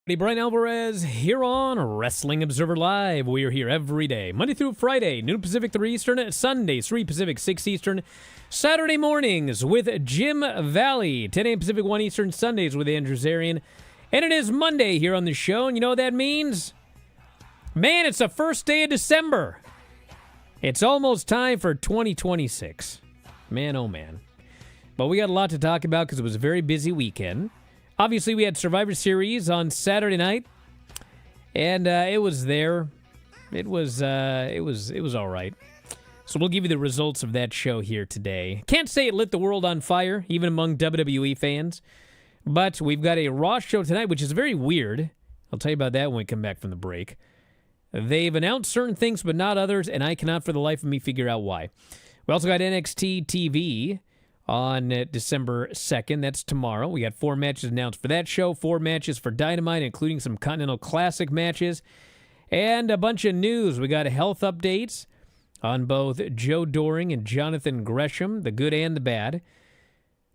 Hey, Bryan Alvarez here on Wrestling Observer Live. We are here every day, Monday through Friday, noon Pacific, 3 Eastern, Sundays, 3 Pacific, 6 Eastern, Saturday mornings with Jim Valley, 10 a.m. Pacific, 1 Eastern, Sundays with Andrew Zarian. And it is Monday here on the show, and you know what that means? Man, it's the first day of December. It's almost time for 2026. Man, oh man. But we got a lot to talk about because it was a very busy weekend. Obviously, we had Survivor Series on Saturday night, and it was there. It was all right. So we'll give you the results of that show here today. Can't say it lit the world on fire, even among WWE fans, but we've got a Raw show tonight, which is very weird. I'll tell you about that when we come back from the break. They've announced certain things, but not others, and I cannot for the life of me figure out why. We also got NXT TV on December 2nd. That's tomorrow. We got 4 matches announced for that show, 4 matches for Dynamite, including some Continental Classic matches, and a bunch of news. We got health updates on both Joe Doring and Jonathan Gresham, the good and the bad.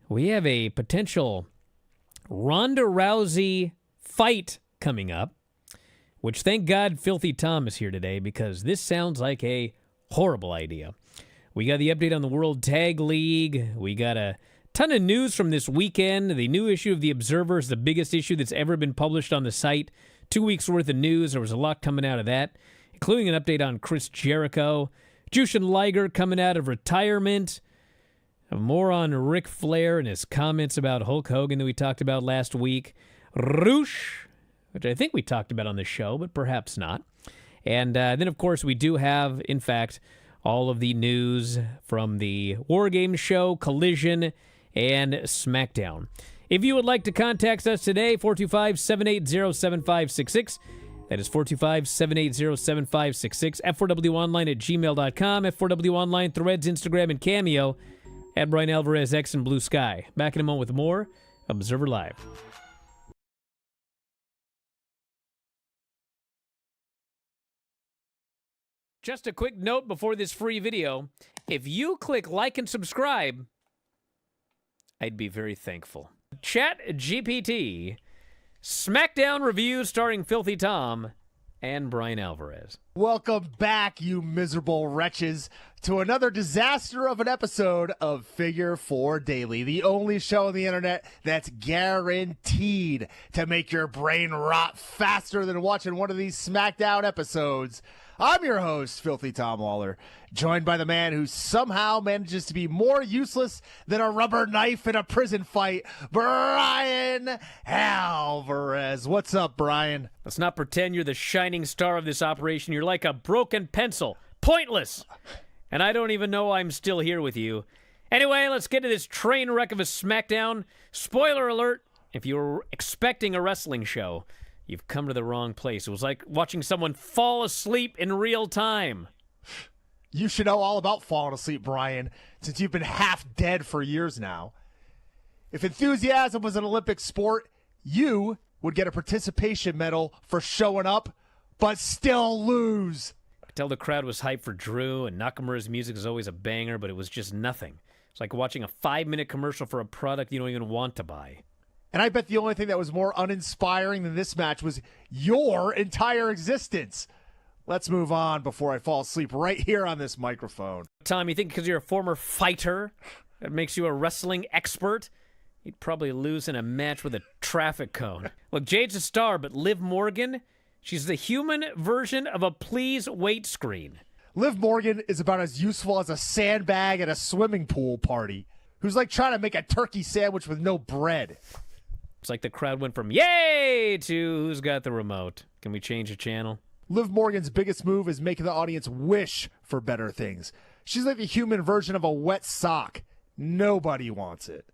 We have a potential Ronda Rousey fight coming up, which thank God Filthy Tom is here today because this sounds like a horrible idea. We got the update on the World Tag League. We got a ton of news from this weekend. The new issue of The Observer is the biggest issue that's ever been published on the site. 2 weeks worth of news. There was a lot coming out of that, including an update on Chris Jericho. Jushin Liger coming out of retirement. More on Ric Flair and his comments about Hulk Hogan that we talked about last week. Roosh, which I think we talked about on the show, but perhaps not. And then, of course, we do have, in fact, all of the news from the War Games show, Collision, and SmackDown. If you would like to contact us today, 425-780-7566. That is 425-780-7566. F4WOnline@gmail.com. F4WOnline, Threads, Instagram, and Cameo at Bryan Alvarez, X, and Blue Sky. Back in a moment with more Observer Live. Just a quick note before this free video. If you click like and subscribe, I'd be very thankful. Chat GPT, SmackDown review starring Filthy Tom and Bryan Alvarez. Welcome back, you miserable wretches, to another disaster of an episode of Figure 4 Daily, the only show on the internet that's guaranteed to make your brain rot faster than watching one of these SmackDown episodes. I'm your host, Filthy Tom Waller, joined by the man who somehow manages to be more useless than a rubber knife in a prison fight, Bryan Alvarez. What's up, Bryan? Let's not pretend you're the shining star of this operation. You're like a broken pencil. Pointless. And I don't even know I'm still here with you. Anyway, let's get to this train wreck of a SmackDown. Spoiler alert, if you were expecting a wrestling show, you've come to the wrong place. It was like watching someone fall asleep in real time. You should know all about falling asleep, Bryan, since you've been half dead for years now. If enthusiasm was an Olympic sport, you would get a participation medal for showing up, but still lose. I could tell the crowd was hyped for Drew, and Nakamura's music is always a banger, but it was just nothing. It's like watching a 5-minute commercial for a product you don't even want to buy. And I bet the only thing that was more uninspiring than this match was your entire existence. Let's move on before I fall asleep right here on this microphone. Tom, you think because you're a former fighter, that makes you a wrestling expert? You'd probably lose in a match with a traffic cone. Look, Jade's a star, but Liv Morgan, she's the human version of a please wait screen. Liv Morgan is about as useful as a sandbag at a swimming pool party, who's like trying to make a turkey sandwich with no bread. It's like the crowd went from yay to who's got the remote. Can we change the channel? Liv Morgan's biggest move is making the audience wish for better things. She's like the human version of a wet sock. Nobody wants it.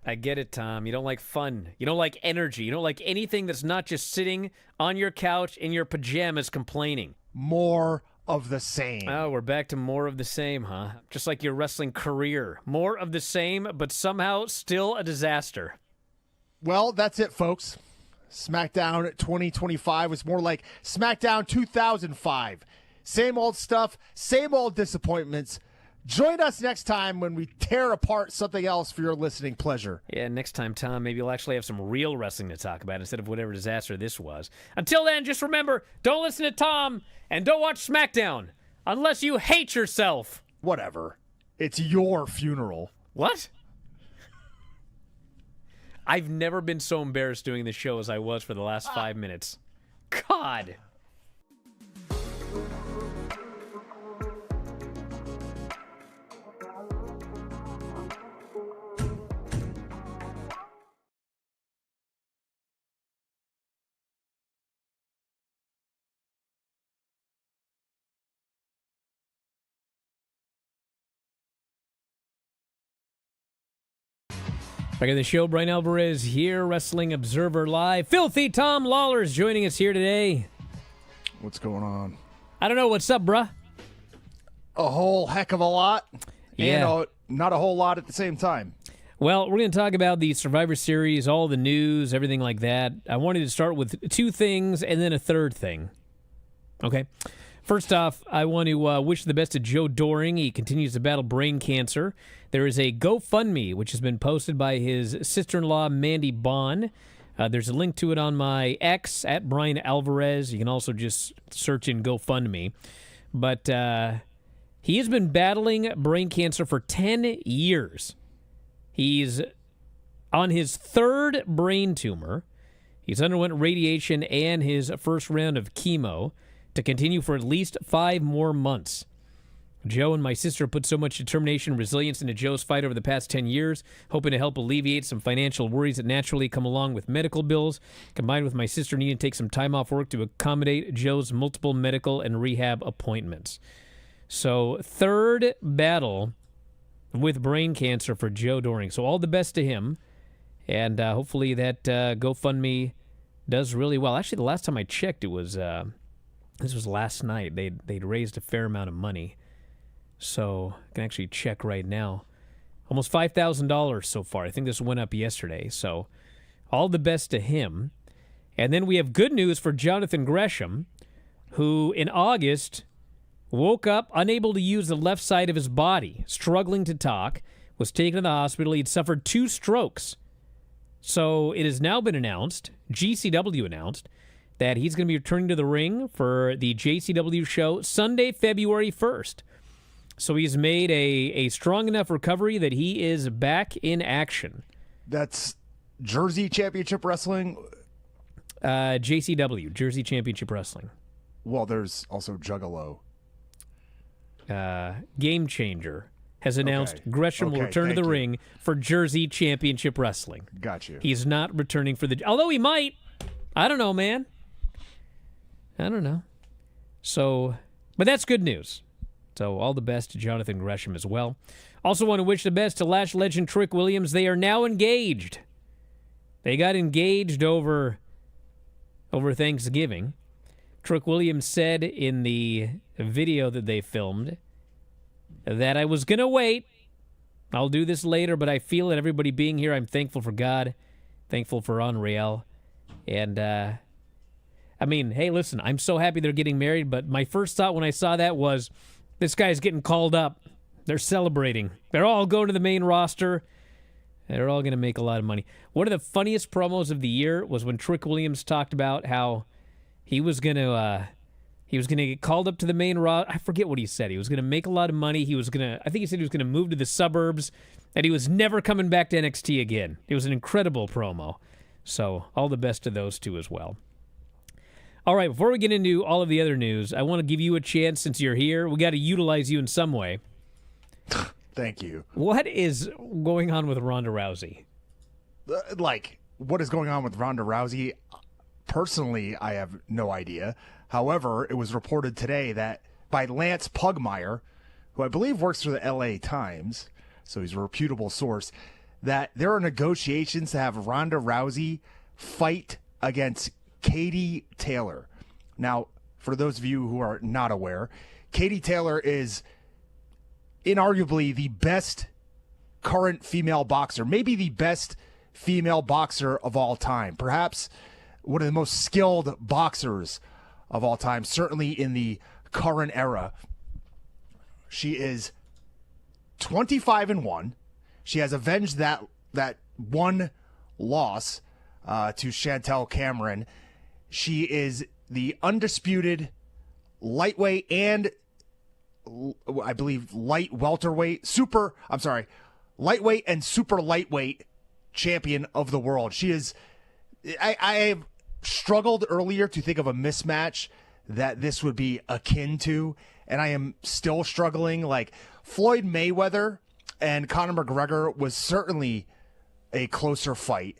I get it, Tom. You don't like fun. You don't like energy. You don't like anything that's not just sitting on your couch in your pajamas complaining. More of the same. Oh, we're back to more of the same, huh? Just like your wrestling career. More of the same, but somehow still a disaster. Well, that's it, folks. SmackDown 2025 was more like SmackDown 2005. Same old stuff, same old disappointments. Join us next time when we tear apart something else for your listening pleasure. Yeah, next time, Tom, maybe you'll actually have some real wrestling to talk about instead of whatever disaster this was. Until then, just remember, don't listen to Tom and don't watch SmackDown unless you hate yourself. Whatever. It's your funeral. What? I've never been so embarrassed doing this show as I was for the last 5 minutes. God. Back in the show, Bryan Alvarez here, Wrestling Observer Live. Filthy Tom Lawler is joining us here today. What's going on? I don't know. What's up, bruh? A whole heck of a lot. Yeah. And not a whole lot at the same time. Well, we're going to talk about the Survivor Series, all the news, everything like that. I wanted to start with two things and then a third thing. Okay. First off, I want to wish the best to Joe Doring. He continues to battle brain cancer. There is a GoFundMe, which has been posted by his sister-in-law, Mandy Bond. There's a link to it on my X, at Bryan Alvarez. You can also just search in GoFundMe. But he has been battling brain cancer for 10 years. He's on his third brain tumor. He's underwent radiation and his first round of chemo to continue for at least 5 more months. Joe and my sister put so much determination and resilience into Joe's fight over the past 10 years, hoping to help alleviate some financial worries that naturally come along with medical bills, combined with my sister needing to take some time off work to accommodate Joe's multiple medical and rehab appointments. So, third battle with brain cancer for Joe Doring. So all the best to him, and hopefully that GoFundMe does really well. Actually, the last time I checked, it was this was last night. They'd raised a fair amount of money. So I can actually check right now. Almost $5,000 so far. I think this went up yesterday. So all the best to him. And then we have good news for Jonathan Gresham, who in August woke up unable to use the left side of his body, struggling to talk, was taken to the hospital. He'd suffered 2 strokes. So it has now been announced, GCW announced, that he's going to be returning to the ring for the JCW show Sunday, February 1st. So he's made a strong enough recovery that he is back in action. That's Jersey Championship Wrestling? JCW, Jersey Championship Wrestling. Well, there's also Juggalo. Game Changer has announced Gresham will return to the ring for Jersey Championship Wrestling. Got you. He's not returning for the... Although he might. I don't know, man. I don't know. So, but that's good news. So all the best to Jonathan Gresham as well. Also want to wish the best to Lash legend Trick Williams. They are now engaged. They got engaged over Thanksgiving. Trick Williams said in the video that they filmed that I was going to wait. I'll do this later, but I feel that everybody being here, I'm thankful for God, thankful for Unreal. And, I mean, hey, listen, I'm so happy they're getting married, but my first thought when I saw that was, this guy's getting called up. They're celebrating. They're all going to the main roster. They're all going to make a lot of money. One of the funniest promos of the year was when Trick Williams talked about how he was going to get called up to the main roster. I forget what he said. He was going to make a lot of money. I think he said he was going to move to the suburbs, that he was never coming back to NXT again. It was an incredible promo. So all the best to those two as well. All right, before we get into all of the other news, I want to give you a chance since you're here. We got to utilize you in some way. Thank you. What is going on with Ronda Rousey? What is going on with Ronda Rousey? Personally, I have no idea. However, it was reported today that by Lance Pugmire, who I believe works for the LA Times, so he's a reputable source, that there are negotiations to have Ronda Rousey fight against Katie Taylor. Now, for those of you who are not aware, Katie Taylor is inarguably the best current female boxer, maybe the best female boxer of all time, perhaps one of the most skilled boxers of all time, certainly in the current era. She is 25-1. She has avenged that one loss to Chantel Cameron. She is the undisputed lightweight and I believe lightweight and super lightweight champion of the world. She is. I have struggled earlier to think of a mismatch that this would be akin to, and I am still struggling. Like Floyd Mayweather and Conor McGregor was certainly a closer fight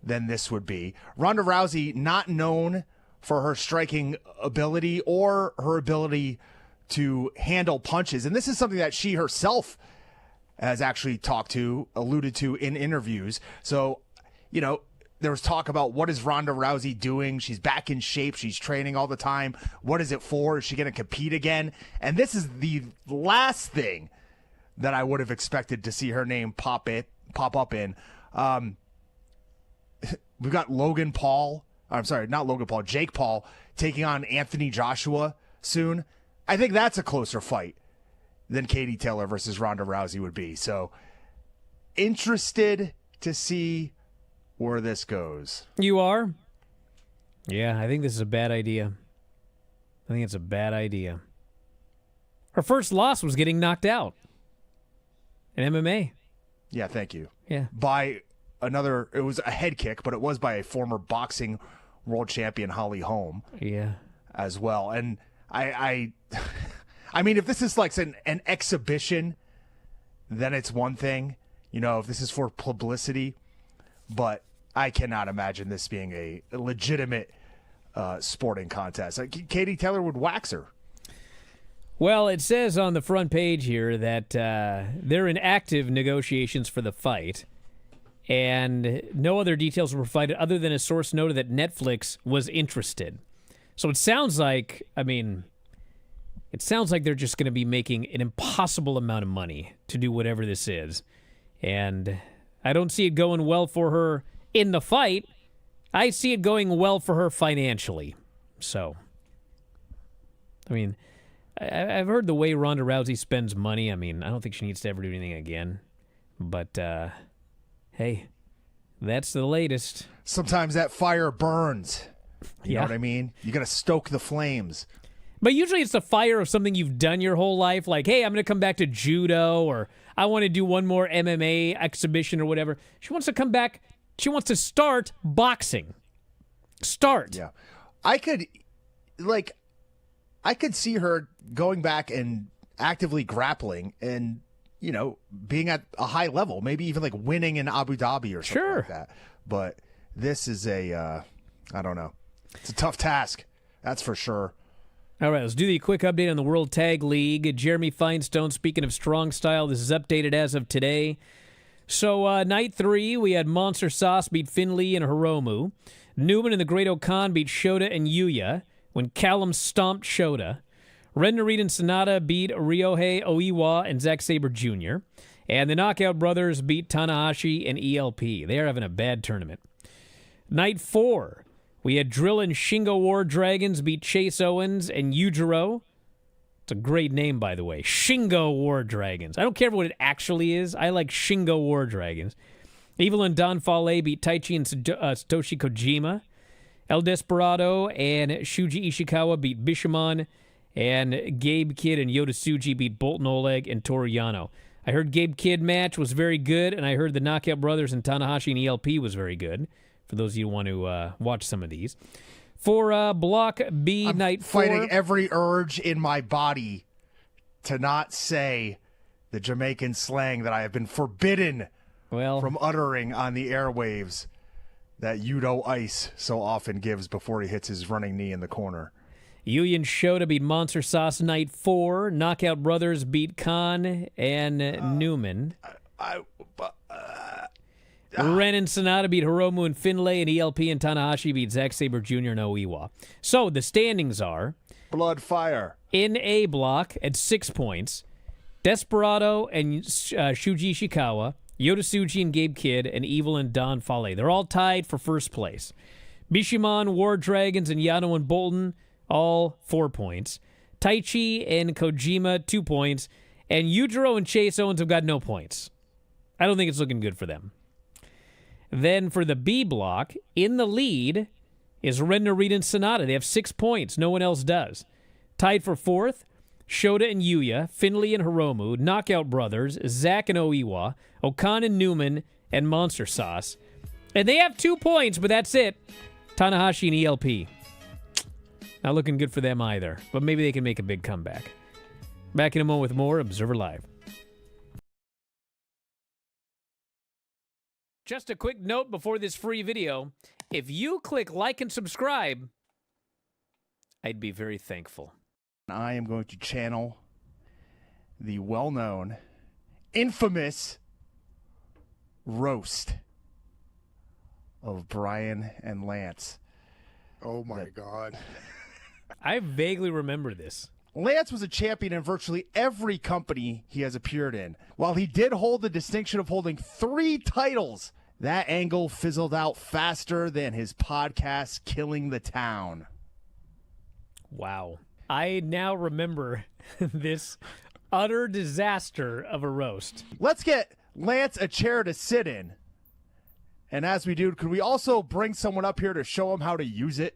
than this would be. Ronda Rousey, not known for her striking ability or her ability to handle punches, and this is something that she herself has actually alluded to in interviews. So, there was talk about what is Ronda Rousey doing? She's back in shape. She's training all the time. What is it for? Is she going to compete again? And this is the last thing that I would have expected to see her name pop up in. We've got Jake Paul taking on Anthony Joshua soon. I think that's a closer fight than Katie Taylor versus Ronda Rousey would be. So interested to see where this goes. You are? Yeah, I think this is a bad idea. I think it's a bad idea. Her first loss was getting knocked out in MMA. Yeah, thank you. Yeah. It was a head kick, but it was by a former boxing world champion, Holly Holm. Yeah. As well. And I mean, if this is like an exhibition, then it's one thing, if this is for publicity, but I cannot imagine this being a legitimate sporting contest. Katie Taylor would wax her. Well, it says on the front page here that they're in active negotiations for the fight, and no other details were provided other than a source noted that Netflix was interested. So it sounds like, they're just going to be making an impossible amount of money to do whatever this is. And I don't see it going well for her in the fight. I see it going well for her financially. So, I've heard the way Ronda Rousey spends money. I don't think she needs to ever do anything again. But, hey, that's the latest. Sometimes that fire burns. You Yeah. know what I mean? You got to stoke the flames. But usually it's the fire of something you've done your whole life. Like, hey, I'm going to come back to judo, or I want to do one more MMA exhibition or whatever. She wants to come back. She wants to start boxing. Yeah. I could see her going back and actively grappling and, being at a high level, maybe even like winning in Abu Dhabi or something like that. But this is I don't know. It's a tough task. That's for sure. All right, let's do the quick update on the World Tag League. Jeremy Finestone, speaking of strong style, this is updated as of today. So, night 3, we had Monster Sauce beat Finley and Hiromu. Newman and the Great Okan beat Shota and Yuya when Callum stomped Shota. Ren Nareed and Sonata beat Ryohei Oiwa and Zack Sabre Jr. And the Knockout Brothers beat Tanahashi and ELP. They are having a bad tournament. Night 4, we had Drill and Shingo War Dragons beat Chase Owens and Yujiro. It's a great name, by the way. Shingo War Dragons. I don't care what it actually is. I like Shingo War Dragons. Evil and Don Fale beat Taichi and Satoshi Kojima. El Desperado and Shuji Ishikawa beat Bishamon. And Gabe Kidd and Yota Tsuji beat Bolton Oleg and Toru Yano. I heard Gabe Kidd match was very good, and I heard the Knockout Brothers and Tanahashi and ELP was very good, for those of you who want to watch some of these. For Block B, I'm Night 4... fighting every urge in my body to not say the Jamaican slang that I have been forbidden from uttering on the airwaves that Yudo Ice so often gives before he hits his running knee in the corner. Yuya Shota beat Monster Sauce Night 4. Knockout Brothers beat Khan and Newman. Ren and Sonata beat Hiromu and Finlay, and ELP and Tanahashi beat Zack Sabre Jr. and Oiwa. So the standings are... Blood Fire. In A block at 6 points, Desperado and Shuji Ishikawa, Yota Tsuji and Gabe Kidd, and Evil and Don Fale. They're all tied for first place. Bishamon, War Dragons, and Yano and Bolton, all 4 points. Taichi and Kojima, 2 points. And Yujiro and Chase Owens have got no points. I don't think it's looking good for them. Then for the B block, in the lead is Ren Narita and Sonata. They have 6 points. No one else does. Tied for fourth, Shota and Yuya, Finley and Hiromu, Knockout Brothers, Zack and Oiwa, Okan and Newman, and Monster Sauce. And they have 2 points, but that's it. Tanahashi and ELP. Not looking good for them either, but maybe they can make a big comeback. Back in a moment with more Observer Live. Just a quick note before this free video. If you click like and subscribe, I'd be very thankful. I am going to channel the well-known, infamous roast of Bryan and Lance. Oh, my God. I vaguely remember this. Lance was a champion in virtually every company he has appeared in. While he did hold the distinction of holding 3 titles, that angle fizzled out faster than his podcast, Killing the Town. Wow. I now remember this utter disaster of a roast. Let's get Lance a chair to sit in. And as we do, could we also bring someone up here to show him how to use it?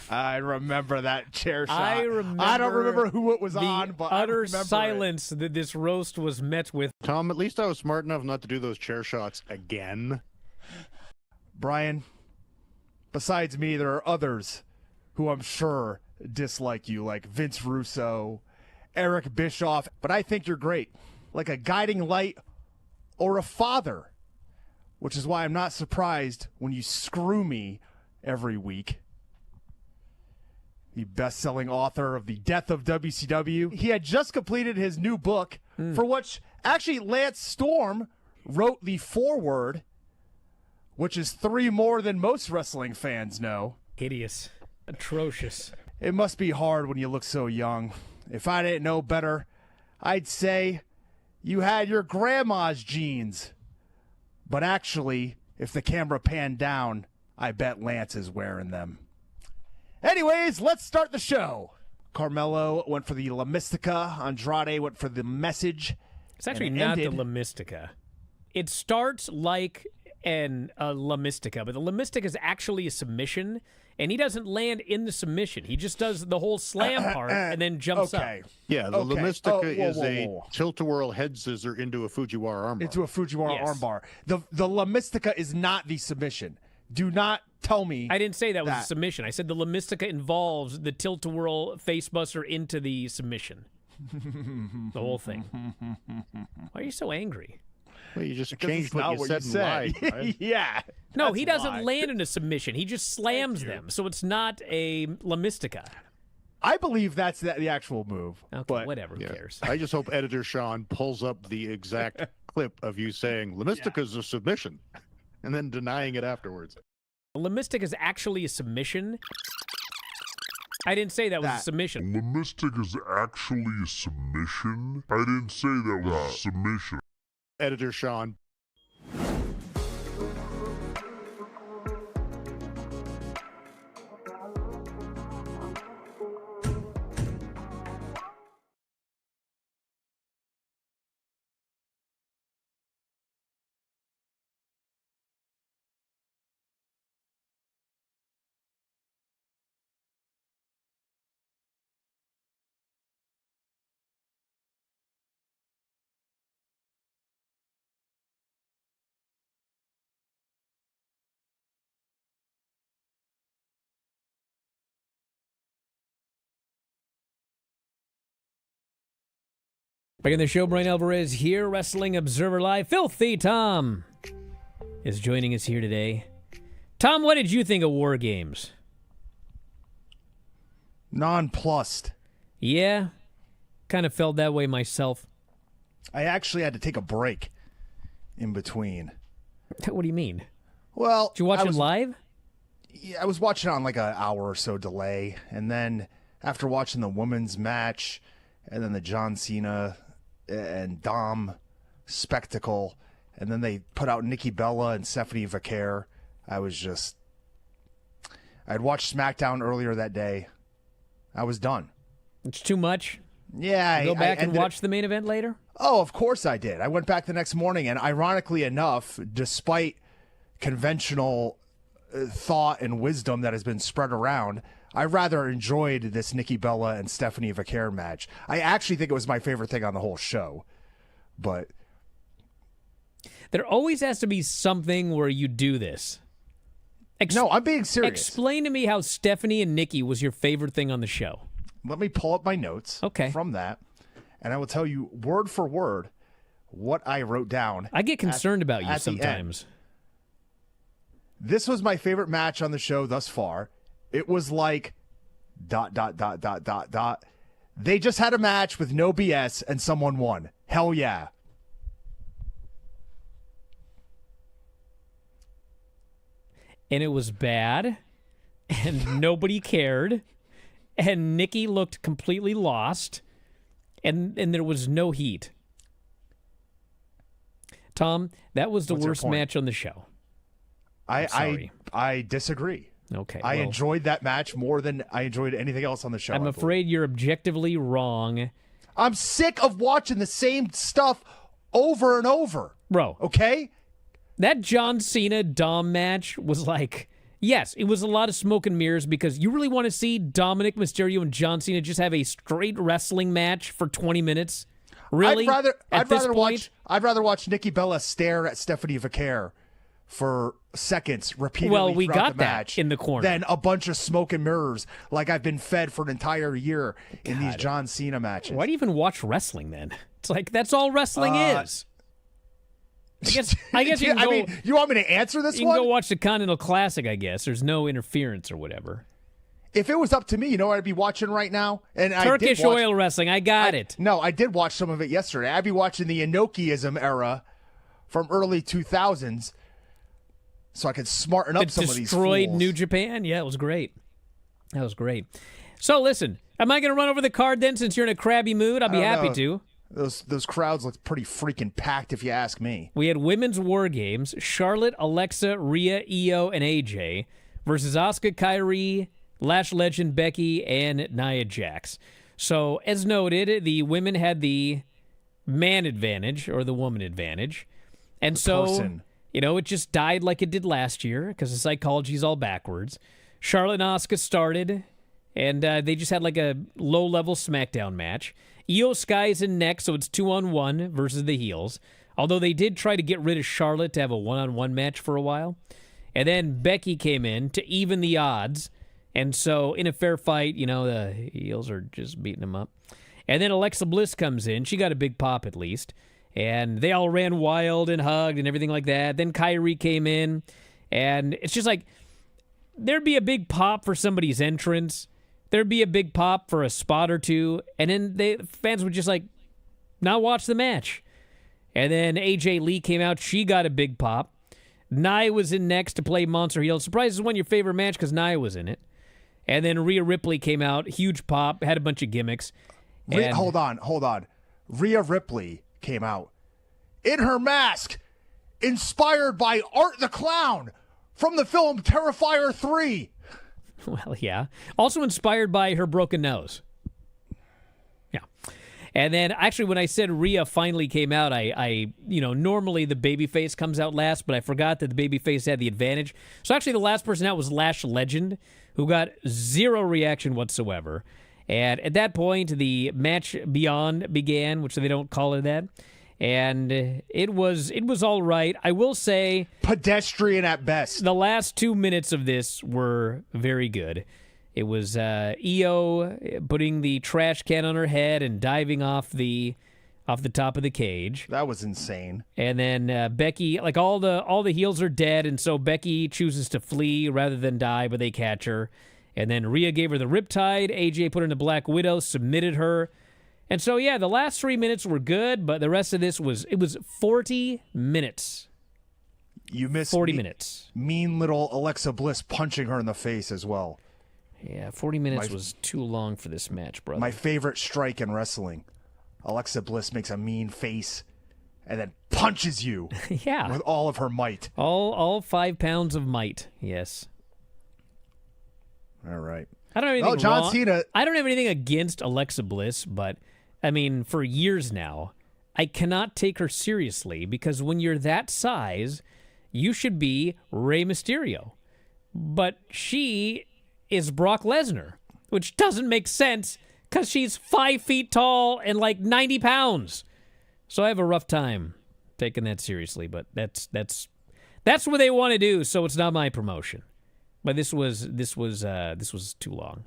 I remember that chair shot. I don't remember who it was on, but utter silence that this roast was met with. Tom, at least I was smart enough not to do those chair shots again. Bryan, besides me, there are others who I'm sure dislike you, like Vince Russo, Eric Bischoff, but I think you're great, like a guiding light or a father, which is why I'm not surprised when you screw me every week. The best-selling author of The Death of WCW. He had just completed his new book, for which actually Lance Storm wrote the foreword, which is 3 more than most wrestling fans know. Hideous. Atrocious. It must be hard when you look so young. If I didn't know better, I'd say you had your grandma's genes. But actually, if the camera panned down, I bet Lance is wearing them. Anyways, let's start the show. Carmelo went for the La Mystica. Andrade went for the Message. It's actually not the La Mystica. It starts like a La Mystica, but the La Mystica is actually a submission, and he doesn't land in the submission. He just does the whole slam part and then jumps up. Yeah, the La Mystica is a tilt-a-whirl head scissor into a Fujiwara armbar. Into a Fujiwara armbar. The La Mystica is not the submission. Do not tell me. I didn't say that was a submission. I said the La Mystica involves the tilt-a-whirl facebuster into the submission. The whole thing. Why are you so angry? Well, you just changed what you said live, right? Yeah. No, he doesn't land in a submission. He just slams them. So it's not a La Mystica. I believe that's the actual move. Okay, but whatever. Who cares? I just hope Editor Sean pulls up the exact clip of you saying La Mystica's a submission and then denying it afterwards. La Mystica is actually a submission. I didn't say that was a submission. La Mystic is actually a submission? I didn't say that was a submission. Editor Sean. Back in the show, Bryan Alvarez here, Wrestling Observer Live. Filthy Tom is joining us here today. Tom, what did you think of War Games? Nonplussed. Yeah, kind of felt that way myself. I actually had to take a break in between. What do you mean? Well, did you watch it live? Yeah, I was watching it on like an hour or so delay, and then after watching the women's match, and then the John Cena and Dom spectacle, and then they put out Nikki Bella and Stephanie Vaquer, I'd watched SmackDown earlier that day. I was done. It's too much? Yeah. Go back and ended watch the main event later? Oh, of course I did. I went back the next morning, and ironically enough, despite conventional thought and wisdom that has been spread around, I rather enjoyed this Nikki Bella and Stephanie Vaquer match. I actually think it was my favorite thing on the whole show. But there always has to be something where you do this. No, I'm being serious. Explain to me how Stephanie and Nikki was your favorite thing on the show. Let me pull up my notes from that, and I will tell you word for word what I wrote down. I get concerned about you sometimes. This was my favorite match on the show thus far. It was like ... They just had a match with no BS and someone won. Hell yeah. And it was bad, and nobody cared, and Nikki looked completely lost, and there was no heat. Tom, that was the worst match on the show. I disagree. Okay. I enjoyed that match more than I enjoyed anything else on the show. I'm afraid you're objectively wrong. I'm sick of watching the same stuff over and over. Bro. Okay? That John Cena Dom match was like, yes, it was a lot of smoke and mirrors because you really want to see Dominic Mysterio and John Cena just have a straight wrestling match for 20 minutes? Really? I'd rather watch Nikki Bella stare at Stephanie Vaquer for seconds repeatedly we throughout got the that match in the corner. Then a bunch of smoke and mirrors like I've been fed for an entire year in these John Cena matches. Why do you even watch wrestling then? It's like that's all wrestling is. I guess you can go, you want me to answer this one? You can go watch the Continental Classic, I guess. There's no interference or whatever. If it was up to me, you know what I'd be watching right now? And Turkish oil wrestling. I got it. No, I did watch some of it yesterday. I'd be watching the Inokiism era from early 2000s so I could smarten up some of these destroyed fools. New Japan? Yeah, it was great. That was great. So listen, am I going to run over the card then since you're in a crabby mood? I'll be happy to. Those crowds looked pretty freaking packed, if you ask me. We had women's war games: Charlotte, Alexa, Rhea, Io, and AJ versus Asuka, Kairi, Lash Legend, Becky, and Nia Jax. So, as noted, the women had the man advantage or the woman advantage, and it just died like it did last year because the psychology's all backwards. Charlotte and Asuka started, and they just had like a low-level SmackDown match. Io Sky's in next, so it's 2-on-1 versus the heels. Although they did try to get rid of Charlotte to have a 1-on-1 match for a while. And then Becky came in to even the odds. And so in a fair fight, the heels are just beating them up. And then Alexa Bliss comes in. She got a big pop at least. And they all ran wild and hugged and everything like that. Then Kairi came in. And it's just like there'd be a big pop for somebody's entrance. There'd be a big pop for a spot or two, and then the fans would just not watch the match. And then AJ Lee came out. She got a big pop. Nia was in next to play Monster Heel. Surprise, this won your favorite match because Nia was in it. And then Rhea Ripley came out. Huge pop. Had a bunch of gimmicks. Hold on. Rhea Ripley came out in her mask, inspired by Art the Clown from the film Terrifier 3. Well, yeah. Also inspired by her broken nose. Yeah. And then, actually, when I said Rhea finally came out, I normally the babyface comes out last, but I forgot that the babyface had the advantage. So actually, the last person out was Lash Legend, who got zero reaction whatsoever. And at that point, the match beyond began, which they don't call it that. And it was all right. I will say, pedestrian at best. The last 2 minutes of this were very good. It was Io putting the trash can on her head and diving off the top of the cage. That was insane. And then Becky, like all the heels are dead, and so Becky chooses to flee rather than die, but they catch her. And then Rhea gave her the Riptide. AJ put her in the Black Widow, submitted her. And so, yeah, the last 3 minutes were good, but the rest of this was 40 minutes. You missed 40 minutes. Mean little Alexa Bliss punching her in the face as well. Yeah, 40 minutes was too long for this match, brother. My favorite strike in wrestling. Alexa Bliss makes a mean face and then punches you yeah. with all of her might. All 5 pounds of might, yes. All right. I don't have anything John Cena. I don't have anything against Alexa Bliss, but I mean, for years now, I cannot take her seriously because when you're that size, you should be Rey Mysterio. But she is Brock Lesnar, which doesn't make sense because she's 5 feet tall and like 90 pounds. So I have a rough time taking that seriously, but that's what they want to do, so it's not my promotion. But this was too long.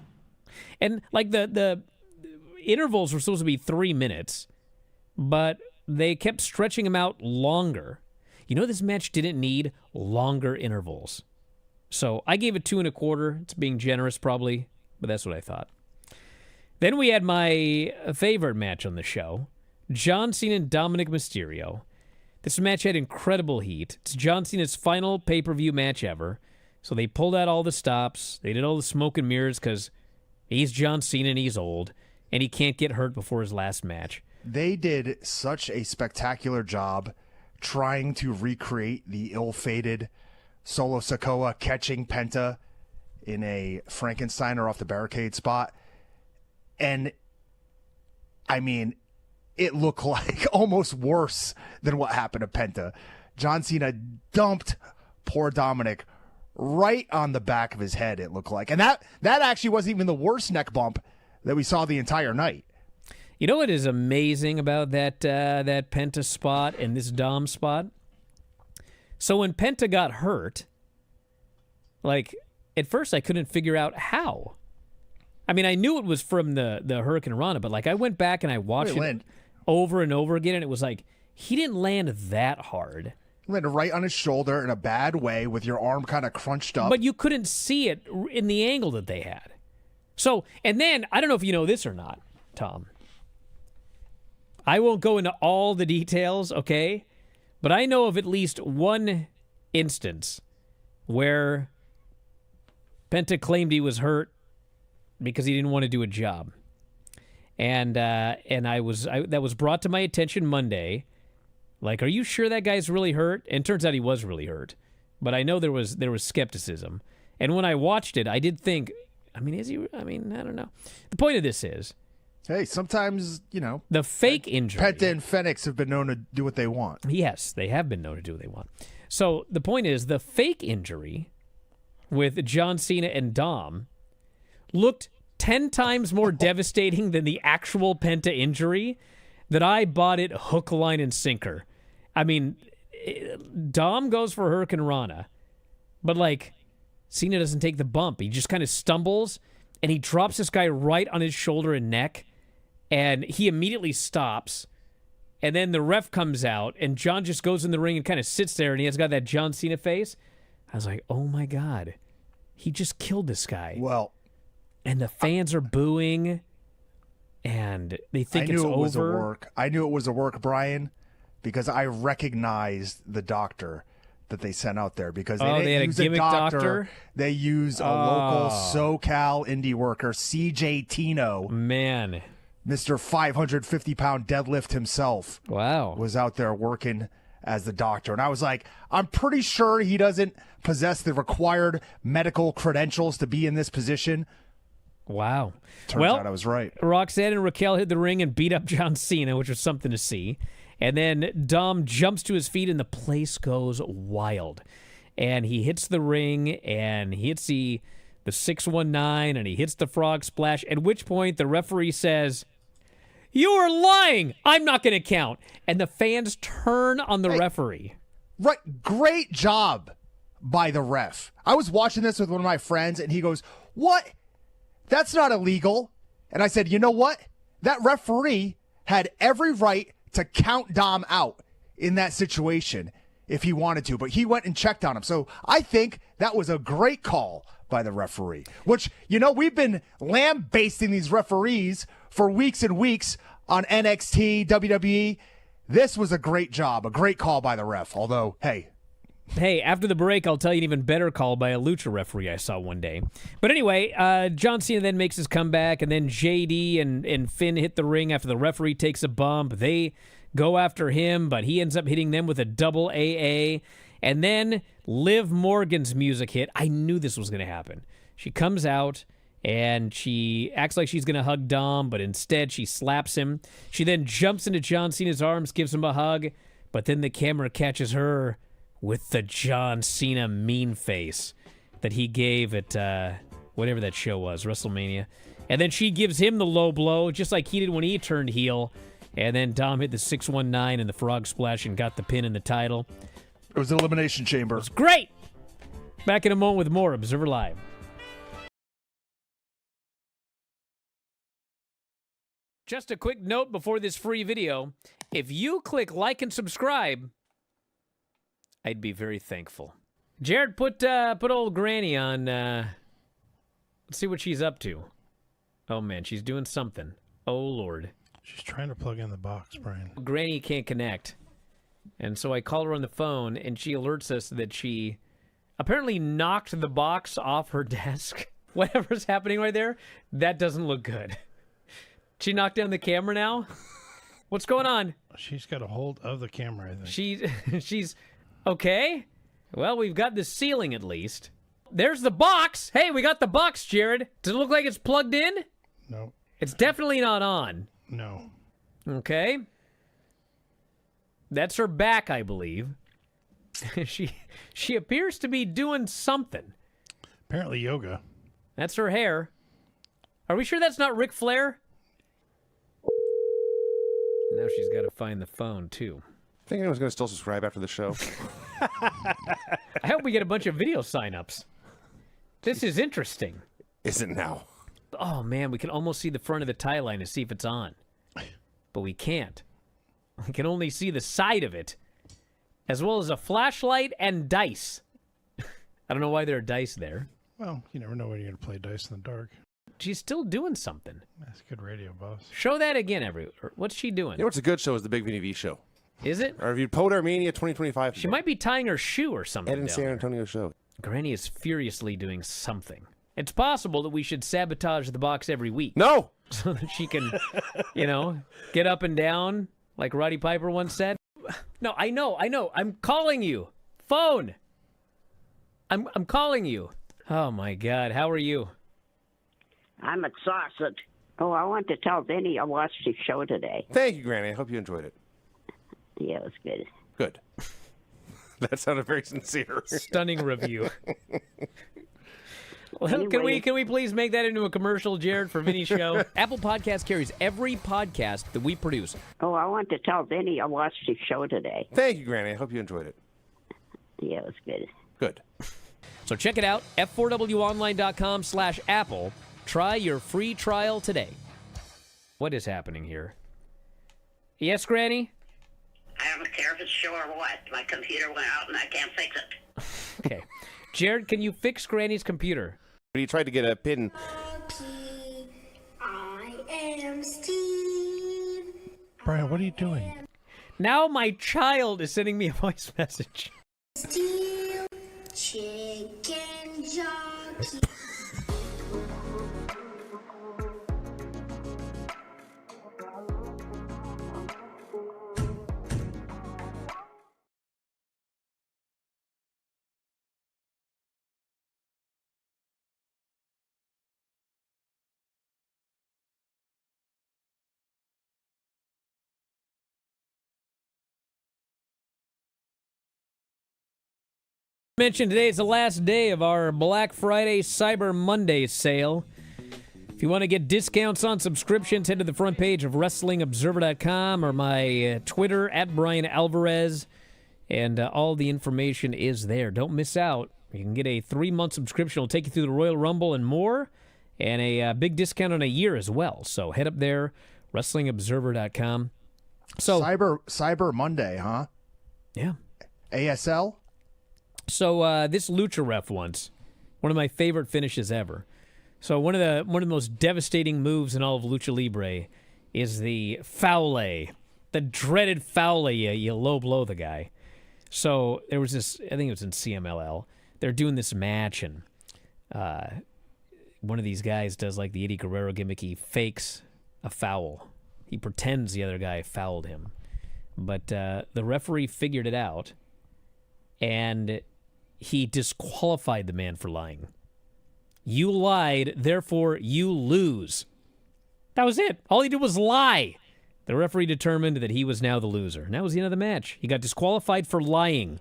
And like the intervals were supposed to be 3 minutes, but they kept stretching them out longer. You know, this match didn't need longer intervals. So I gave it 2 1/4. It's being generous probably, but that's what I thought. Then we had my favorite match on the show, John Cena and Dominic Mysterio. This match had incredible heat. It's John Cena's final pay-per-view match ever. So they pulled out all the stops. They did all the smoke and mirrors because he's John Cena and he's old, and he can't get hurt before his last match. They did such a spectacular job trying to recreate the ill-fated Solo Sikoa catching Penta in a Frankensteiner off the barricade spot. And, I mean, it looked like almost worse than what happened to Penta. John Cena dumped poor Dominic right on the back of his head, it looked like. And that actually wasn't even the worst neck bump that we saw the entire night. You know what is amazing about that Penta spot and this Dom spot? So when Penta got hurt, like, at first I couldn't figure out how. I mean, I knew it was from the Hurricane Rana, but, like, I went back and I watched it over and over again, and it was like, he didn't land that hard. He landed right on his shoulder in a bad way with your arm kind of crunched up. But you couldn't see it in the angle that they had. So, and then, I don't know if you know this or not, Tom. I won't go into all the details, okay? But I know of at least one instance where Penta claimed he was hurt because he didn't want to do a job. And that was brought to my attention Monday. Like, are you sure that guy's really hurt? And it turns out he was really hurt. But I know there was skepticism. And when I watched it, I did think, I don't know. The point of this is, hey, sometimes, the fake injury. Penta and Fenix have been known to do what they want. Yes, they have been known to do what they want. So the point is, the fake injury with John Cena and Dom looked 10 times more devastating than the actual Penta injury, that I bought it hook, line, and sinker. I mean, Dom goes for Hurricane Rana, but, like, Cena doesn't take the bump. He just kind of stumbles, and he drops this guy right on his shoulder and neck, and he immediately stops, and then the ref comes out, and John just goes in the ring and kind of sits there, and he has got that John Cena face. I was like, oh, my God. He just killed this guy. Well, and the fans are booing, and they think it's over. Was a work. I knew it was a work, Brian, because I recognized the doctor that they sent out there, because they didn't use a gimmick doctor. They used a local SoCal indie worker, CJ Tino. Man. Mr. 550-pound deadlift himself. Wow. Was out there working as the doctor. And I was like, I'm pretty sure he doesn't possess the required medical credentials to be in this position. Wow. Turns out I was right. Roxanne and Raquel hit the ring and beat up John Cena, which was something to see. And then Dom jumps to his feet, and the place goes wild. And he hits the ring, and he hits the 619, and he hits the frog splash, at which point the referee says, "You are lying! I'm not going to count." And the fans turn on the referee. Right. Great job by the ref. I was watching this with one of my friends, and he goes, "What? That's not illegal." And I said, you know what? That referee had every right to count Dom out in that situation if he wanted to, but he went and checked on him. So I think that was a great call by the referee, which, we've been lambasting these referees for weeks and weeks on NXT, WWE. This was a great job, a great call by the ref, although, hey, after the break, I'll tell you an even better call by a lucha referee I saw one day. But anyway, John Cena then makes his comeback, and then JD and Finn hit the ring after the referee takes a bump. They go after him, but he ends up hitting them with a double AA. And then Liv Morgan's music hit. I knew this was going to happen. She comes out, and she acts like she's going to hug Dom, but instead she slaps him. She then jumps into John Cena's arms, gives him a hug, but then the camera catches her with the John Cena mean face that he gave at whatever that show was, WrestleMania. And then she gives him the low blow, just like he did when he turned heel. And then Dom hit the 619 and the frog splash and got the pin in the title. It was an Elimination Chamber. It's great! Back in a moment with more Observer Live. Just a quick note before this free video. If you click like and subscribe, I'd be very thankful. Jared, put old Granny on. Let's see what she's up to. Oh, man, she's doing something. Oh, Lord. She's trying to plug in the box, Brian. Granny can't connect. And so I call her on the phone, and she alerts us that she apparently knocked the box off her desk. Whatever's happening right there, that doesn't look good. She knocked down the camera now? What's going on? She's got a hold of the camera, I think. She's okay. Well, we've got the ceiling at least. There's the box. Hey, we got the box, Jared. Does it look like it's plugged in? No. It's definitely not on. No. Okay. That's her back, I believe. She appears to be doing something. Apparently yoga. That's her hair. Are we sure that's not Ric Flair? Now she's got to find the phone, too. Think anyone's going to still subscribe after the show? I hope we get a bunch of video signups. This is interesting. Is it now? Oh, man, we can almost see the front of the tie line to see if it's on. But we can't. We can only see the side of it, as well as a flashlight and dice. I don't know why there are dice there. Well, you never know when you're going to play dice in the dark. She's still doing something. That's good radio, boss. Show that again, what's she doing? You know what's a good show is the Big VDV show. Is it? I reviewed Poet Armenia 2025. She might be tying her shoe or something. Ed and down San there. Antonio show. Granny is furiously doing something. It's possible that we should sabotage the box every week. No! So that she can, get up and down, like Roddy Piper once said. No, I know. I'm calling you. Phone. I'm calling you. Oh, my God. How are you? I'm exhausted. Oh, I want to tell Vinny I watched his show today. Thank you, Granny. I hope you enjoyed it. Yeah, it was good. Good. That sounded very sincere. Stunning review. Well, Anyway. can we please make that into a commercial, Jared, for Vinny's show? Apple Podcast carries every podcast that we produce. Oh, I want to tell Vinny I watched his show today. Thank you, Granny. I hope you enjoyed it. Yeah, it was good. Good. So check it out, f4wonline.com/Apple. Try your free trial today. What is happening here? Yes, Granny? I don't care if it's show or what. My computer went out and I can't fix it. Okay. Jared, can you fix Granny's computer? He tried to get a pin. I am Steve. Brian, what are you doing? Now my child is sending me a voice message. Steel chicken jockey. Mentioned today is the last day of our Black Friday Cyber Monday sale. If you want to get discounts on subscriptions, head to the front page of WrestlingObserver.com or my Twitter at Bryan Alvarez, and all the information is there. Don't miss out. You can get a 3-month subscription. It'll take you through the Royal Rumble and more, and a big discount on a year as well. So head up there, WrestlingObserver.com. So Cyber Monday, huh? yeah. ASL? So this lucha ref once, one of my favorite finishes ever. So one of the most devastating moves in all of lucha libre is the foule, the dreaded foule. You low blow the guy. So there was this, I think it was in CMLL. They're doing this match, and one of these guys does like the Eddie Guerrero gimmick. He fakes a foul. He pretends the other guy fouled him, but the referee figured it out, and he disqualified the man for lying. You lied, therefore you lose. That was it. All he did was lie. The referee determined that he was now the loser. And that was the end of the match. He got disqualified for lying.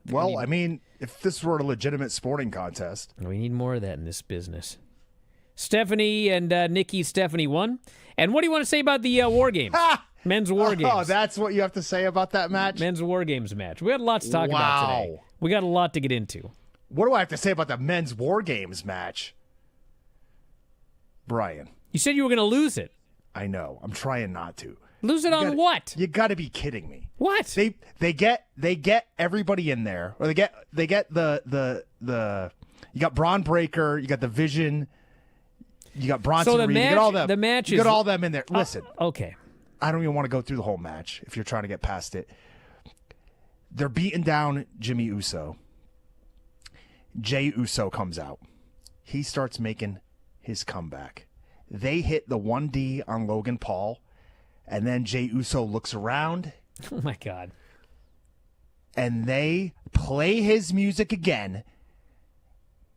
Well, I mean, if this were a legitimate sporting contest. We need more of that in this business. Stephanie and Nikki. Stephanie won. And what do you want to say about the War Games? Men's War Games. Oh, that's what you have to say about that match? Men's War Games match. We had a lot to talk about today. We got a lot to get into. What do I have to say about the Men's War Games match? Brian. You said you were going to lose it. I know. I'm trying not to. Lose it on what? You got to be kidding me. What? They get everybody in there, or they get the you got Braun Breaker, you got the Vision, you got Bronson Reed, you got all them. The match you got all them in there. Listen, okay. I don't even want to go through the whole match if you're trying to get past it. They're beating down Jimmy Uso. Jey Uso comes out. He starts making his comeback. They hit the 1D on Logan Paul, and then Jey Uso looks around. Oh, my God. And they play his music again.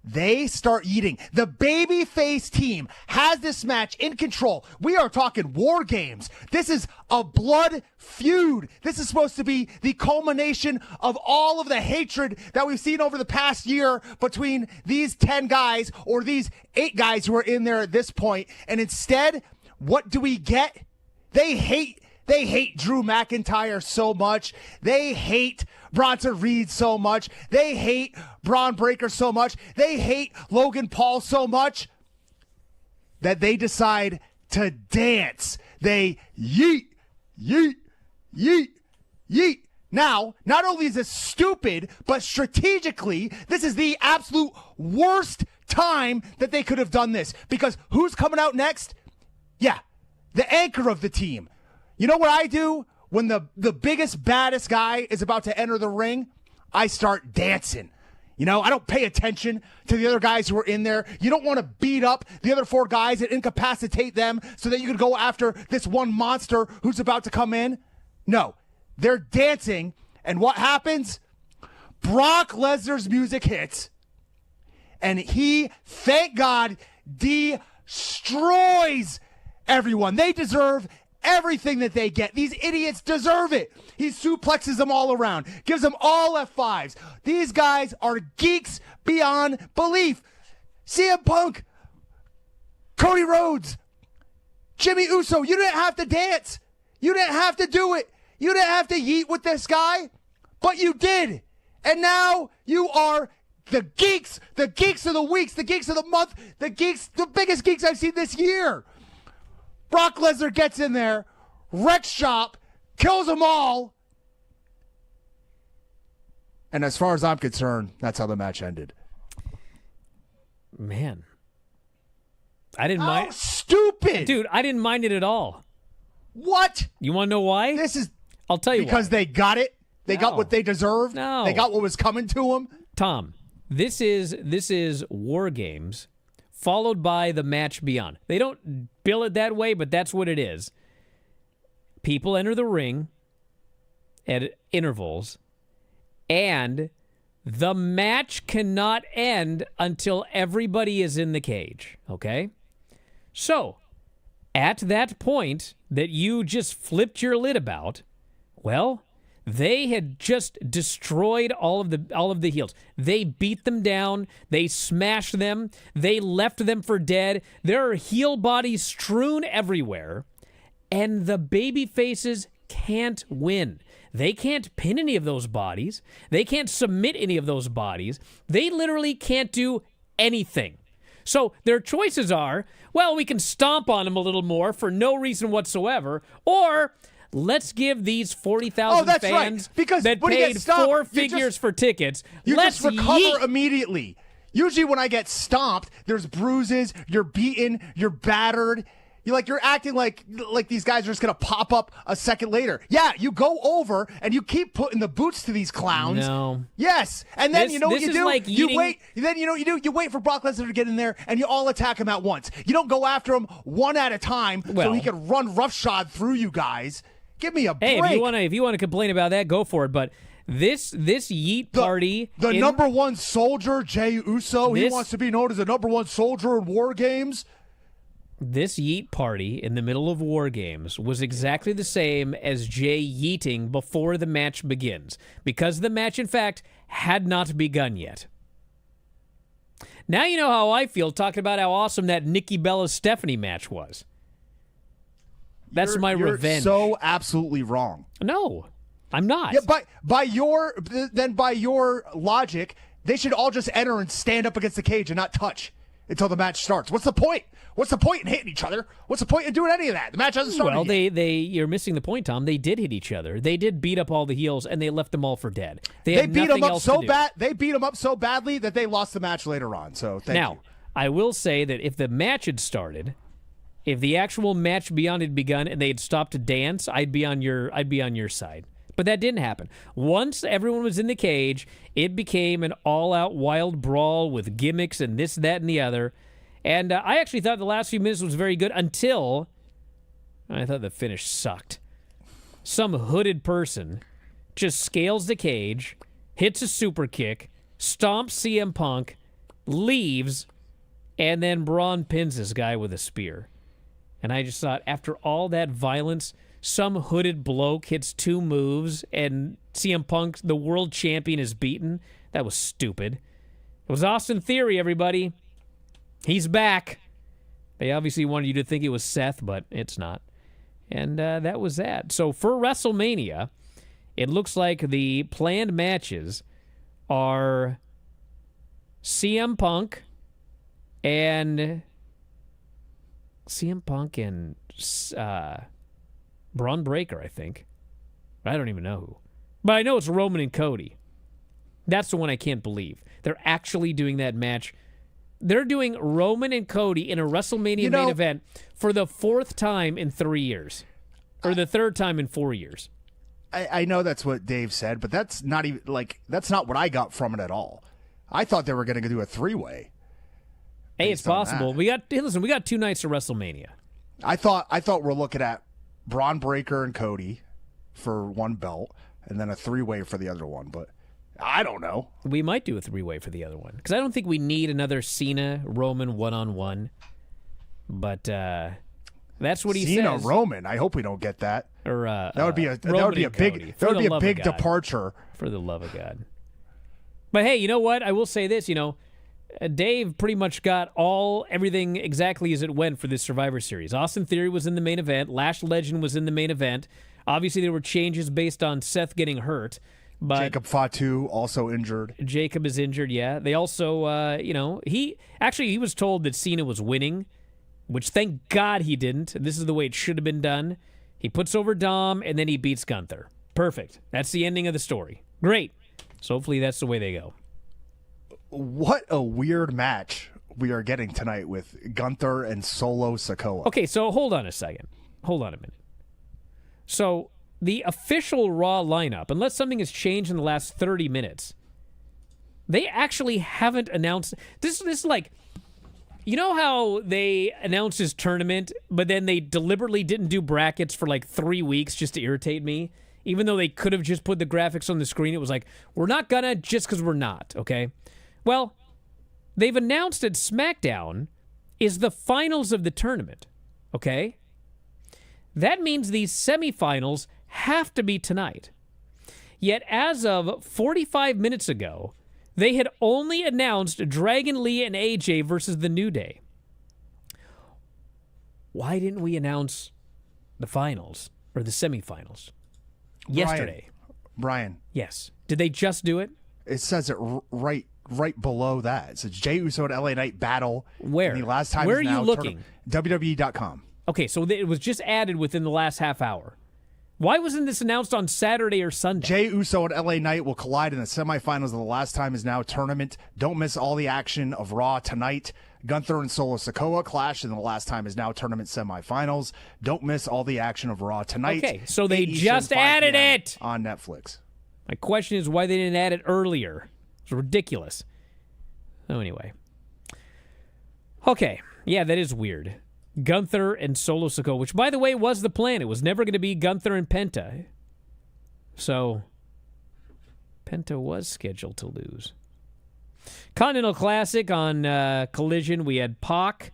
They start eating. The babyface team has this match in control. We are talking War Games. This is a blood feud. This is supposed to be the culmination of all of the hatred that we've seen over the past year between these 10 guys or these 8 guys who are in there at this point. And instead, what do we get? They hate Drew McIntyre so much. They hate Bronson Reed so much. They hate Braun Breaker so much. They hate Logan Paul so much that they decide to dance. They yeet, yeet, yeet, yeet. Now, not only is this stupid, but strategically, this is the absolute worst time that they could have done this. Because who's coming out next? Yeah, the anchor of the team. You know what I do when the biggest, baddest guy is about to enter the ring? I start dancing. You know, I don't pay attention to the other guys who are in there. You don't want to beat up the other 4 guys and incapacitate them so that you can go after this one monster who's about to come in. No, they're dancing. And what happens? Brock Lesnar's music hits. And he, thank God, destroys everyone. They deserve everything that they get. These idiots deserve it. He suplexes them all around, gives them all F5s. These guys are geeks beyond belief. CM Punk, Cody Rhodes, Jimmy Uso, you didn't have to dance. You didn't have to do it. You didn't have to yeet with this guy, but you did. And now you are the geeks of the weeks, the geeks of the month, the biggest geeks I've seen this year. Brock Lesnar gets in there, wrecks shop, kills them all. And as far as I'm concerned, that's how the match ended. Man. I didn't mind. Stupid. Dude, I didn't mind it at all. What? You want to know why? I'll tell you because why. They got it? They got what they deserved? No. They got what was coming to them? Tom, this is War Games followed by the match beyond. They don't bill it that way, but that's what it is. People enter the ring at intervals, and the match cannot end until everybody is in the cage, okay? So, at that point that you just flipped your lid about, well, they had just destroyed all of the heels. They beat them down. They smashed them. They left them for dead. There are heel bodies strewn everywhere, and the baby faces can't win. They can't pin any of those bodies. They can't submit any of those bodies. They literally can't do anything. So their choices are, well, we can stomp on them a little more for no reason whatsoever, or let's give these 40,000 fans right. Because that paid stomped, 4 figures for tickets, let's just recover immediately. Usually when I get stomped, there's bruises, you're beaten, you're battered. You're acting like these guys are just going to pop up a second later. Yeah, you go over and you keep putting the boots to these clowns. No. Yes. And then you know what you do? Like you wait. Then you know what you do? You wait for Brock Lesnar to get in there and you all attack him at once. You don't go after him one at a time so he can run roughshod through you guys. Give me a break. Hey, if you want to complain about that, go for it. But This Yeet party. The number one soldier, Jey Uso, he This- wants to be known as the number one soldier in War Games. This Yeet party in the middle of War Games was exactly the same as Jay yeeting before the match begins, because the match, in fact, had not begun yet. Now you know how I feel talking about how awesome that Nikki Bella-Stephanie match was. That's my You're revenge. so absolutely wrong. No, I'm not. Yeah, by your logic, they should all just enter and stand up against the cage and not touch until the match starts. What's the point? What's the point in hitting each other? What's the point in doing any of that? The match hasn't started. Well, yet. you're missing the point, Tom. They did hit each other. They did beat up all the heels, and they left them all for dead. They They had beat nothing him up else so to do. bad. They beat him up so badly that they lost the match later on. So thank Now, you. I will say that if the match had started, if the actual match beyond had begun and they had stopped to dance, I'd be on your side. But that didn't happen. Once everyone was in the cage, it became an all-out wild brawl with gimmicks and this, that, and the other. And I actually thought the last few minutes was very good until I thought the finish sucked. Some hooded person just scales the cage, hits a super kick, stomps CM Punk, leaves, and then Braun pins this guy with a spear. And I just thought, after all that violence, some hooded bloke hits 2 moves, and CM Punk, the world champion, is beaten. That was stupid. It was Austin Theory, everybody. He's back. They obviously wanted you to think it was Seth, but it's not. And that was that. So for WrestleMania, it looks like the planned matches are CM Punk and Braun Breaker, I think. I don't even know who. But I know it's Roman and Cody. That's the one I can't believe. They're actually doing that match. They're doing Roman and Cody in a WrestleMania main event for the 4th time in 3 years. Or the 3rd time in 4 years. I know that's what Dave said, but that's not even that's not what I got from it at all. I thought they were going to do a 3-way. Hey, it's possible. We got 2 nights of WrestleMania. I thought we're looking at Braun Breaker and Cody for one belt, and then a 3-way for the other one. But I don't know. We might do a 3-way for the other one because I don't think we need another Cena Roman 1-on-1. But that's what he Cena says. Roman. I hope we don't get that. Or That would be a big departure. For the love of God. But hey, you know what? I will say this. Dave pretty much got everything exactly as it went for this Survivor Series. Austin Theory was in the main event. Lash Legend was in the main event. Obviously, there were changes based on Seth getting hurt. But Jacob Fatu also injured. Jacob is injured, yeah. They also, he was told that Cena was winning, which thank God he didn't. This is the way it should have been done. He puts over Dom, and then he beats Gunther. Perfect. That's the ending of the story. Great. So hopefully that's the way they go. What a weird match we are getting tonight with Gunther and Solo Sikoa. Okay, so hold on a second. Hold on a minute. So the official Raw lineup, unless something has changed in the last 30 minutes, they actually haven't announced. This is like, you know how they announced his tournament, but then they deliberately didn't do brackets for like 3 weeks just to irritate me? Even though they could have just put the graphics on the screen, it was like, we're not gonna just because we're not, okay? Well, they've announced that SmackDown is the finals of the tournament, okay? That means these semifinals have to be tonight. Yet as of 45 minutes ago, they had only announced Dragon Lee and AJ versus the New Day. Why didn't we announce the finals or the semifinals yesterday? Brian. Yes. Did they just do it? It says it right below that. It says Jey Uso and LA Knight battle. Where? And the last time Where is are you now looking? WWE.com. Okay, so it was just added within the last half hour. Why wasn't this announced on Saturday or Sunday? Jey Uso and LA Knight will collide in the semifinals of the Last Time Is Now tournament. Don't miss all the action of Raw tonight. Gunther and Solo Sikoa clash in the Last Time Is Now tournament semifinals. Don't miss all the action of Raw tonight. Okay, so they 8 Eastern, just 5 added p.m. it on Netflix. My question is why they didn't add it earlier. It's ridiculous. So anyway. Okay, yeah, that is weird. Gunther and Solo Sikoa, which, by the way, was the plan. It was never going to be Gunther and Penta. So, Penta was scheduled to lose. Continental Classic on Collision, we had Pac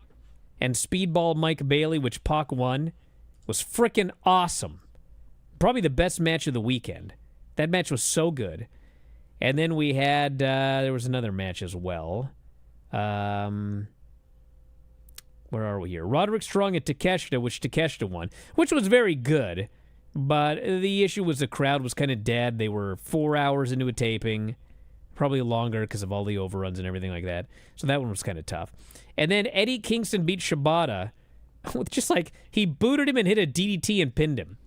and Speedball Mike Bailey, which Pac won. Was freaking awesome. Probably the best match of the weekend. That match was so good. And then we had, there was another match as well. Where are we here? Roderick Strong and Takeshita, which Takeshita won, which was very good. But the issue was the crowd was kind of dead. They were 4 hours into a taping, probably longer because of all the overruns and everything like that. So that one was kind of tough. And then Eddie Kingston beat Shibata with just like, he booted him and hit a DDT and pinned him.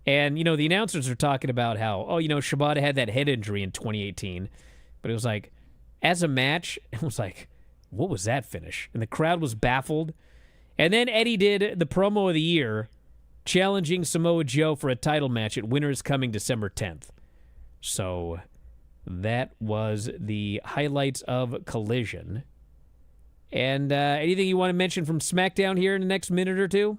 And, you know, the announcers are talking about how, oh, you know, Shibata had that head injury in 2018. But it was like, as a match, it was like, what was that finish? And the crowd was baffled. And then Eddie did the promo of the year, challenging Samoa Joe for a title match at Winter is Coming December 10th. So that was the highlights of Collision. And anything you want to mention from SmackDown here in the next minute or two?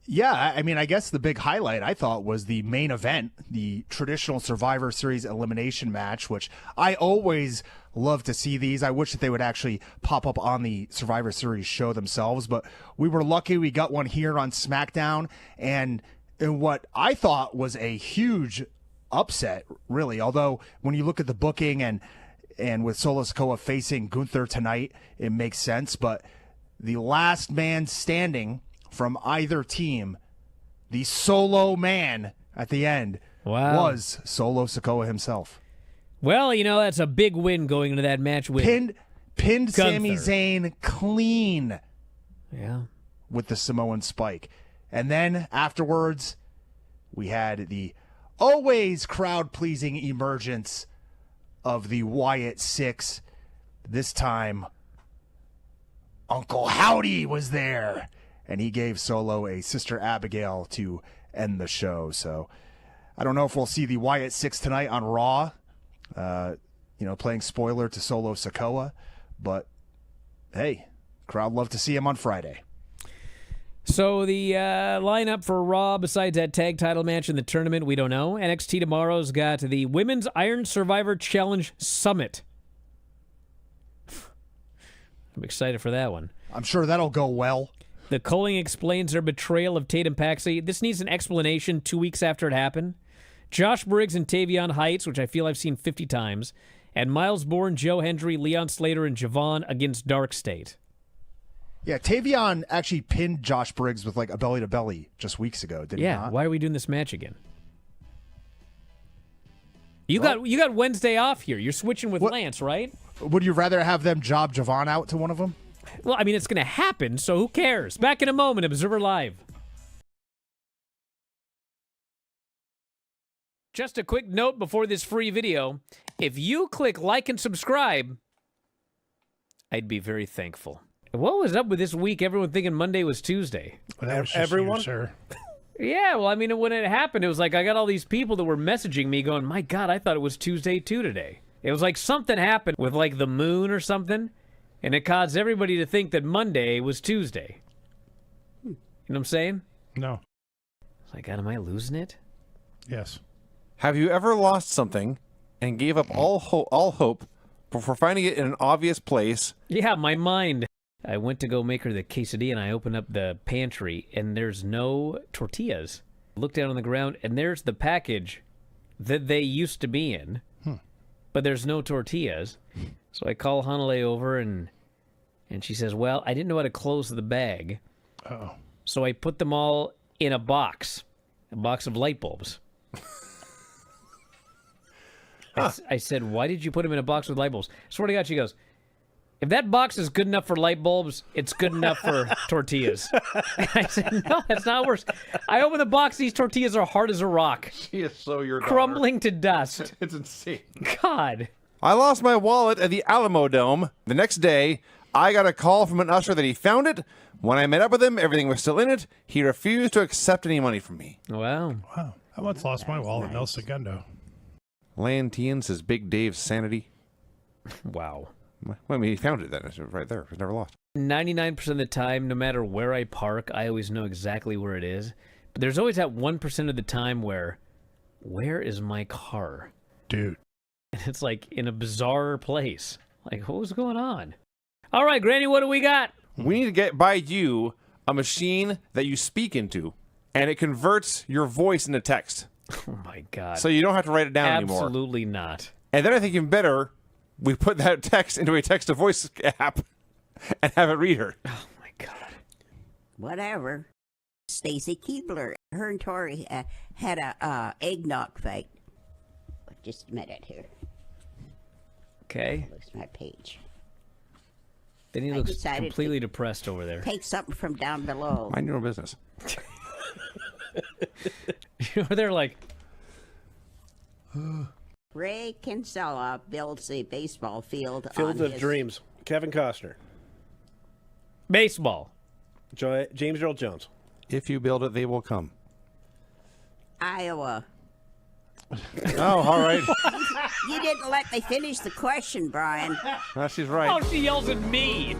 Yeah, I mean, I guess the big highlight I thought was the main event, the traditional Survivor Series elimination match, which I always love to see these. I wish that they would actually pop up on the Survivor Series show themselves, but we were lucky we got one here on SmackDown, and in what I thought was a huge upset, really, although when you look at the booking and with Solo Sikoa facing Gunther tonight, it makes sense, but the last man standing from either team, the solo man at the end, was Solo Sikoa himself. Well, you know, that's a big win going into that match with pinned Sami Zayn clean. Yeah. With the Samoan spike. And then afterwards, we had the always crowd-pleasing emergence of the Wyatt Six. This time, Uncle Howdy was there. And he gave Solo a Sister Abigail to end the show. So I don't know if we'll see the Wyatt Six tonight on Raw, playing spoiler to Solo Sikoa. But, hey, crowd loved to see him on Friday. So the lineup for Raw, besides that tag title match in the tournament, we don't know. NXT tomorrow's got the Women's Iron Survivor Challenge Summit. I'm excited for that one. I'm sure that'll go well. The Culling explains their betrayal of Tatum Paxley. This needs an explanation 2 weeks after it happened. Josh Briggs and Tavion Heights, which I feel I've seen 50 times. And Miles Bourne, Joe Hendry, Leon Slater, and Javon against Dark State. Yeah, Tavion actually pinned Josh Briggs with like a belly-to-belly just weeks ago, did he not? Yeah, why are we doing this match again? You got Wednesday off here. You're switching with Lance, right? Would you rather have them job Javon out to one of them? Well, I mean, it's going to happen, so who cares? Back in a moment, Observer Live. Just a quick note before this free video. If you click like and subscribe, I'd be very thankful. What was up with this week? Everyone thinking Monday was Tuesday. Well, that was just Everyone? you, sir. Yeah, well, I mean, when it happened, it was like I got all these people that were messaging me going, my God, I thought it was Tuesday too today. It was like something happened with like the moon or something, and it caused everybody to think that Monday was Tuesday. You know what I'm saying? No. It's like, God, am I losing it? Yes. Have you ever lost something and gave up all hope before finding it in an obvious place? Yeah, my mind. I went to go make her the quesadilla, and I opened up the pantry, and there's no tortillas. I looked down on the ground, and there's the package that they used to be in, but there's no tortillas. So I call Hanale over, and she says, well, I didn't know how to close the bag. Uh-oh. So I put them all in a box of light bulbs. I said, why did you put them in a box with light bulbs? Swear to God, she goes, if that box is good enough for light bulbs, it's good enough for tortillas. And I said, no, that's not worse. I open the box, these tortillas are hard as a rock. She is so your daughter. Crumbling to dust. It's insane. God. I lost my wallet at the Alamo Dome. The next day, I got a call from an usher that he found it. When I met up with him, everything was still in it. He refused to accept any money from me. Wow. Wow. I once lost my wallet in El Segundo. Lantian says Big Dave's sanity. Wow. Well, I mean, he found it then. It's right there. It's never lost. 99% of the time, no matter where I park, I always know exactly where it is. But there's always that 1% of the time where is my car? Dude. And it's like in a bizarre place. Like, what was going on? All right, Granny, what do we got? We need to buy you a machine that you speak into, and it converts your voice into text. Oh, my God. So you don't have to write it down anymore. Absolutely not. And then I think even better, we put that text into a text-to-voice app and have it read her. Oh, my God. Whatever. Stacy Keebler, her and Tori had a eggnog fight. Just a minute here. Okay. Looks my page. Then he I looks decided completely depressed over there. Take something from down below. Mind your own business. They're like, Ray Kinsella builds a baseball field Field on of his... Dreams. Kevin Costner. baseball. James Earl Jones. If you build it, they will come. Iowa. Oh, all right. You didn't let me finish the question, Brian. No, she's right. Oh, she yells at me.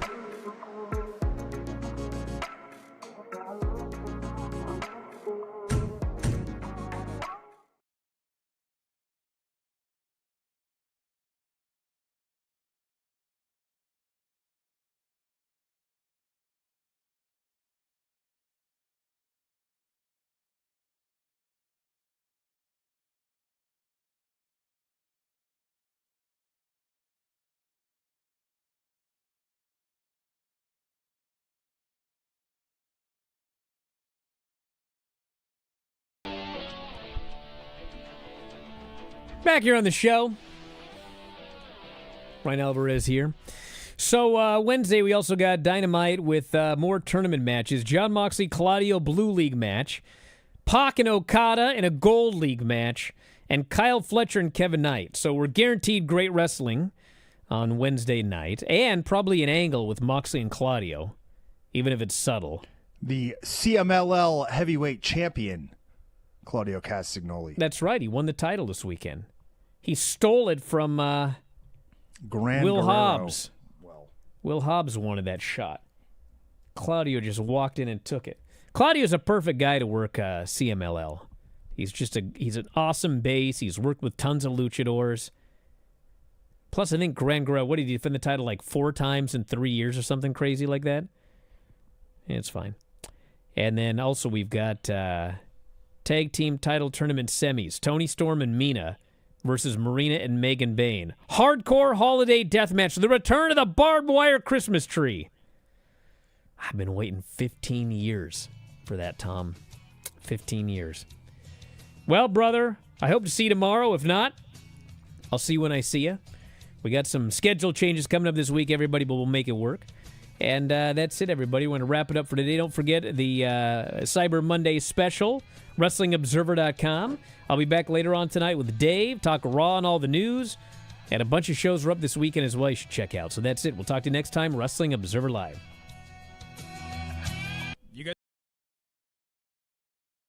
Back here on the show. Bryan Alvarez here. So Wednesday we also got Dynamite with more tournament matches. Jon Moxley, Claudio Blue League match. Pac and Okada in a Gold League match. And Kyle Fletcher and Kevin Knight. So we're guaranteed great wrestling on Wednesday night. And probably an angle with Moxley and Claudio, even if it's subtle. The CMLL heavyweight champion, Claudio Castagnoli. That's right. He won the title this weekend. He stole it from Gran Will Guerrero. Hobbs. Will Hobbs wanted that shot. Claudio just walked in and took it. Claudio's a perfect guy to work CMLL. He's an awesome base. He's worked with tons of luchadors. Plus, I think Gran Guerrero, what did he defend the title like 4 times in 3 years or something crazy like that? It's fine. And then also we've got tag team title tournament semis. Tony Storm and Mina versus Marina and Megan Bain. Hardcore holiday death match. The return of the barbed wire Christmas tree. I've been waiting 15 years for that, Tom. 15 years. Well, brother, I hope to see you tomorrow. If not, I'll see you when I see you. We got some schedule changes coming up this week, everybody, but we'll make it work. And that's it, everybody. We're going to wrap it up for today. Don't forget the Cyber Monday special, WrestlingObserver.com. I'll be back later on tonight with Dave, talk Raw and all the news, and a bunch of shows are up this weekend as well you should check out. So that's it. We'll talk to you next time, Wrestling Observer Live.